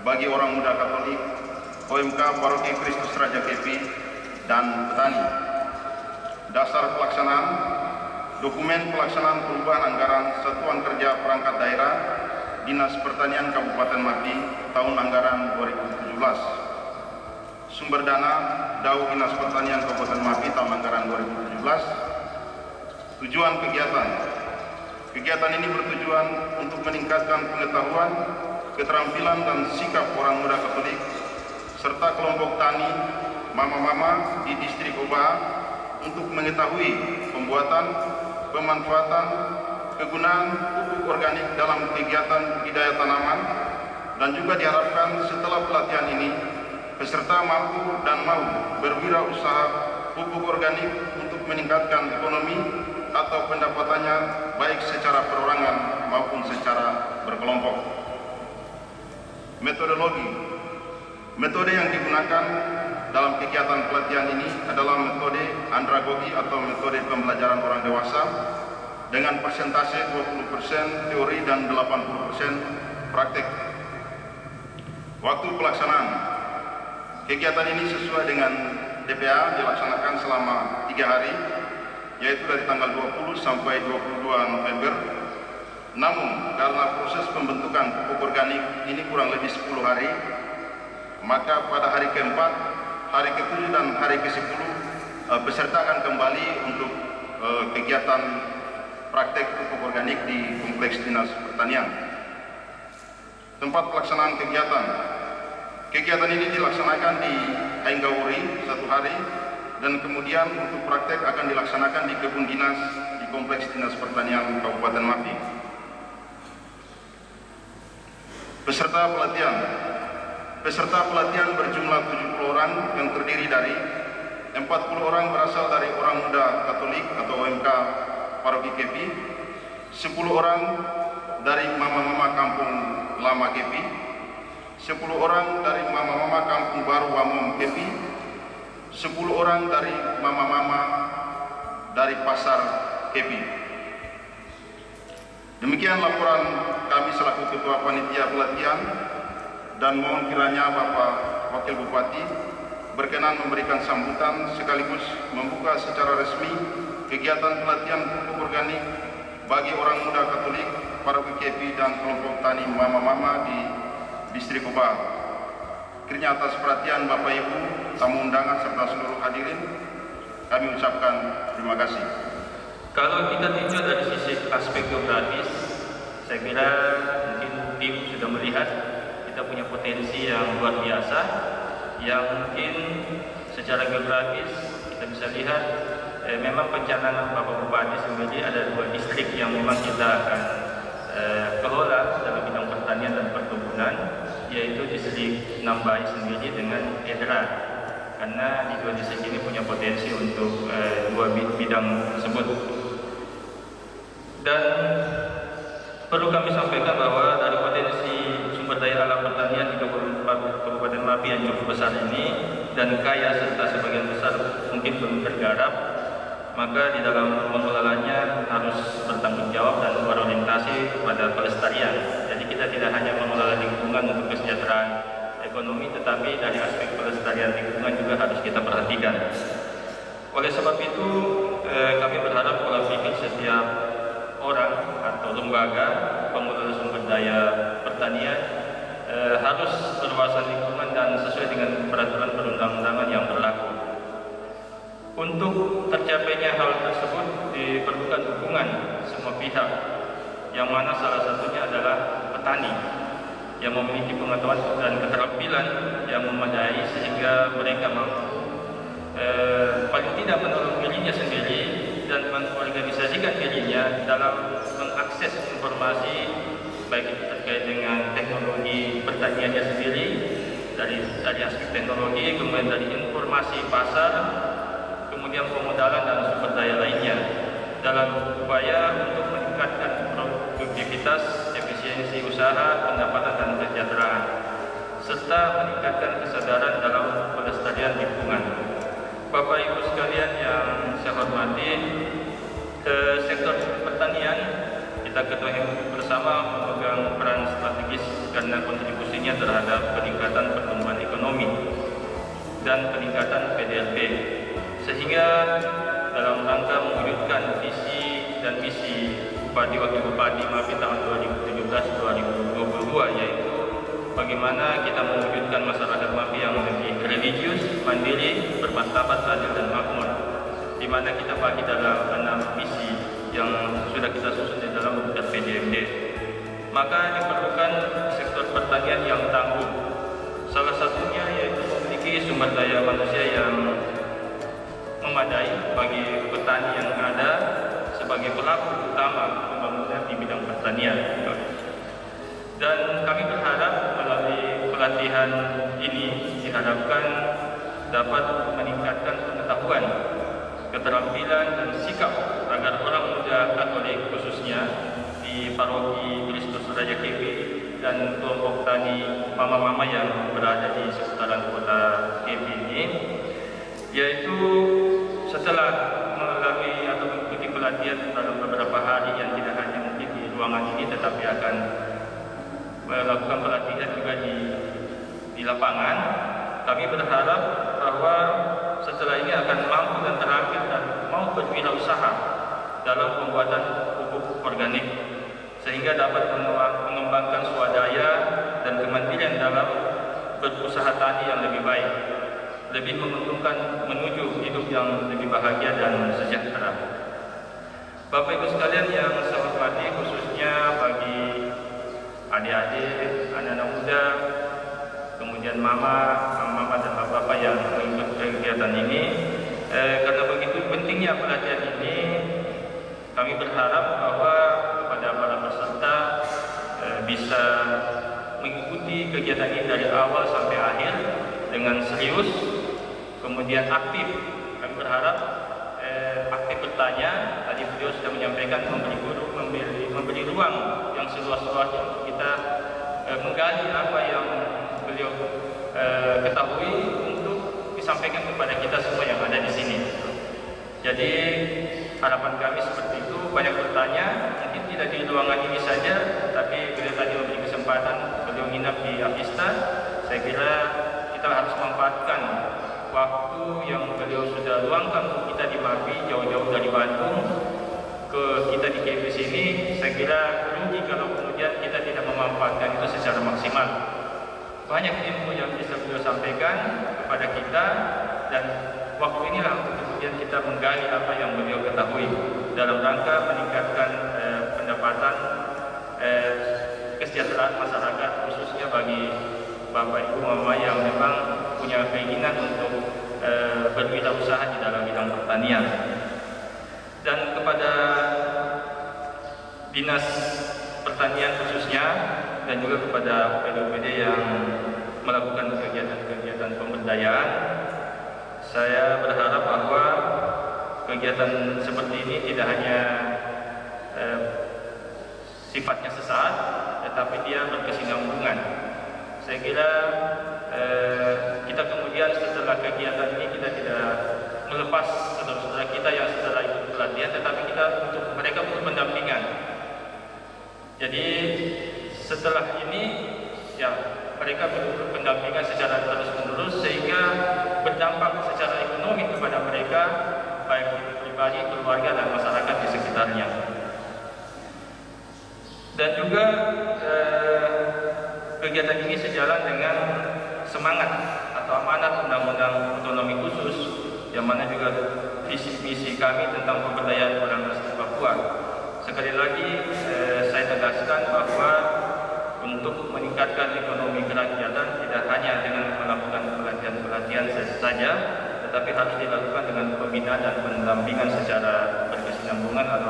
bagi orang muda Katolik, OMK Paroki Kristus Raja Kepi, dan petani. Dasar pelaksanaan, dokumen pelaksanaan perubahan anggaran Satuan Kerja Perangkat Daerah Dinas Pertanian Kabupaten Mapi tahun anggaran 2017. Sumber dana DAU Dinas Pertanian Kabupaten Mapi tahun anggaran 2017. Tujuan kegiatan. Kegiatan ini bertujuan untuk meningkatkan pengetahuan, keterampilan dan sikap orang muda Katolik serta kelompok tani mama-mama di distrik Oba untuk mengetahui pembuatan, pemanfaatan, kegunaan pupuk organik dalam kegiatan budidaya tanaman, dan juga diharapkan setelah pelatihan ini peserta mampu dan mau berwirausaha pupuk organik untuk meningkatkan ekonomi atau pendapatannya baik secara perorangan maupun secara berkelompok. Metodologi. Metode yang digunakan dalam kegiatan pelatihan ini adalah metode andragogi atau metode pembelajaran orang dewasa dengan persentase 20% teori dan 80% praktik. Waktu pelaksanaan. Kegiatan ini sesuai dengan DPA dilaksanakan selama 3 hari, yaitu dari tanggal 20 sampai 22 November. Namun, karena proses pembentukan pupuk organik ini kurang lebih 10 hari, maka pada hari keempat, hari ke-7 dan hari ke-10 peserta akan kembali untuk kegiatan praktek pupuk organik di Kompleks Dinas Pertanian. Tempat pelaksanaan kegiatan. Kegiatan ini dilaksanakan di Ainggawuri 1 hari, dan kemudian untuk praktek akan dilaksanakan di kebun dinas di Kompleks Dinas Pertanian Kabupaten Mapi. Peserta pelatihan. Peserta pelatihan berjumlah 70 orang yang terdiri dari 40 orang berasal dari orang muda Katolik atau OMK Paroki Kepi, 10 orang dari mama-mama kampung lama Kepi, 10 orang dari mama-mama kampung baru Wamom Kepi, 10 orang dari mama-mama dari pasar Kepi. Demikian laporan kami selaku Ketua Panitia Pelatihan, dan mohon kiranya Bapak Wakil Bupati berkenan memberikan sambutan sekaligus membuka secara resmi kegiatan pelatihan pupuk organik bagi orang muda Katolik, Paroki Kepi, dan kelompok tani mama-mama di distrik Oba. Kiranya atas perhatian Bapak Ibu, tamu undangan serta seluruh hadirin, kami ucapkan terima kasih. Kalau kita tinjau dari sisi aspek geografis, saya kira mungkin tim sudah melihat kita punya potensi yang luar biasa, yang mungkin secara geografis kita bisa lihat memang perencanaan Bapak Bupati sendiri ada 2 distrik yang memang kita akan kelola dalam bidang pertanian dan perkebunan, yaitu distrik Nambai sendiri dengan Edra. Karena di 2 distrik ini punya potensi untuk 2 bidang tersebut. Dan perlu kami sampaikan bahwa dari potensi sumber daya alam pertanian di Kabupaten Mapi yang cukup besar ini dan kaya serta sebagian besar mungkin belum tergarap, maka di dalam mengelolanya harus bertanggung jawab dan berorientasi pada pelestarian. Jadi kita tidak hanya mengelola lingkungan untuk kesejahteraan ekonomi, tetapi dari aspek pelestarian lingkungan juga harus kita perhatikan. Oleh sebab itu, kami berharap pola pikir setiap orang atau lembaga pengelola sumber daya pertanian harus berwawasan lingkungan dan sesuai dengan peraturan perundang-undangan yang berlaku. Untuk tercapainya hal tersebut diperlukan dukungan semua pihak, yang mana salah satunya adalah petani yang memiliki pengetahuan dan keterampilan keterampilan yang memadai sehingga mereka mampu paling tidak menolong dirinya sendiri dan mengorganisasikan dirinya dalam mengakses informasi baik itu terkait dengan teknologi pertaniannya sendiri, dari aspek teknologi, kemudian dari informasi pasar, kemudian pemodalan dan sumber daya lainnya dalam upaya untuk meningkatkan produktivitas, efisiensi usaha, pendapatan dan kesejahteraan, serta meningkatkan kesadaran dalam pelestarian lingkungan. Bapak Ibu sekalian yang saya hormati, sektor pertanian kita ketahui bersama memegang peran strategis karena kontribusinya terhadap peningkatan pertumbuhan ekonomi dan peningkatan PDRB, sehingga dalam rangka mewujudkan visi dan misi Bupati Wakil Bupati Mapi tahun 2017-2022, yaitu bagaimana kita mewujudkan masyarakat Mapi yang lebih religius, mandiri, bermartabat, adil dan makmur, di mana kita bagi dalam 6 misi yang sudah kita susun di dalam wujud PDMD. Maka diperlukan sektor pertanian yang tangguh. Salah satunya yaitu memiliki sumber daya manusia yang memadai bagi petani yang ada sebagai pelaku utama pembangunan di bidang pertanian. Dan kami berharap melalui pelatihan ini diharapkan dapat meningkatkan pengetahuan, keterampilan dan sikap agar orang muda Katolik khususnya di paroki Kristus Raja KB dan kelompok tani mama-mama yang berada di seputaran kota KB ini, yaitu setelah melalui atau mengikuti pelatihan dalam beberapa hari yang tidak hanya mungkin di ruangan ini tetapi akan melakukan pelatihan juga di lapangan, kami berharap bahwa setelah ini akan mampu dan terampil dan mau berwirausaha dalam pembuatan pupuk organik, sehingga dapat mengembangkan swadaya dan kemandirian dalam berusaha tani yang lebih baik, lebih menguntungkan menuju hidup yang lebih bahagia dan sejahtera. Bapak Ibu sekalian yang saya hormati, khususnya bagi adik-adik, anak-anak muda, kemudian mama dan bapak yang mengikuti kegiatan ini, karena begitu pentingnya pelatihan ini, kami berharap bahwa kepada para peserta bisa mengikuti kegiatan ini dari awal sampai akhir dengan serius, kemudian aktif. Kami berharap aktif bertanya. Tadi beliau sudah menyampaikan memberi ruang yang seluas-luasnya untuk kita menggali apa yang beliau ketahui untuk disampaikan kepada kita semua yang ada di sini. Jadi harapan kami seperti itu, banyak bertanya, mungkin tidak di ruangan ini saja, tapi beliau tadi memberi kesempatan, beliau menginap di Avista. Saya kira kita harus memanfaatkan waktu yang beliau sudah luangkan untuk kita di Mapi, jauh-jauh dari Bandung ke kita di KBS ini. Saya kira rugi kalau kemudian kita tidak memanfaatkan itu secara maksimal. Banyak ilmu yang bisa beliau sampaikan kepada kita, dan waktu inilah untuk kemudian kita menggali apa yang beliau ketahui dalam rangka meningkatkan pendapatan, kesejahteraan masyarakat, khususnya bagi Bapak Ibu Mama yang memang punya keinginan untuk berwirausaha di dalam bidang pertanian. Dan kepada Dinas Pertanian khususnya, dan juga kepada OPD yang melakukan kegiatan-kegiatan pemberdayaan, saya berharap bahwa kegiatan seperti ini tidak hanya sifatnya sesaat, tetapi dia berkesinambungan. Saya kira kita kemudian setelah kegiatan ini kita tidak melepas saudara-saudara kita yang setelah ikut pelatihan, tetapi kita untuk mereka butuh pendampingan. Jadi setelah ini ya mereka butuh pendampingan secara terus-menerus sehingga berdampak secara ekonomi kepada mereka, baik itu pribadi, keluarga dan masyarakat di sekitarnya. Dan juga kegiatan ini sejalan dengan semangat atau amanat Undang-Undang Otonomi Khusus, yang mana juga visi misi kami tentang pemberdayaan orang asli Papua. Sekali lagi saya tegaskan bahwa untuk meningkatkan ekonomi kerakyatan tidak hanya saja, tetapi harus dilakukan dengan pembinaan dan pendampingan secara berkesinambungan atau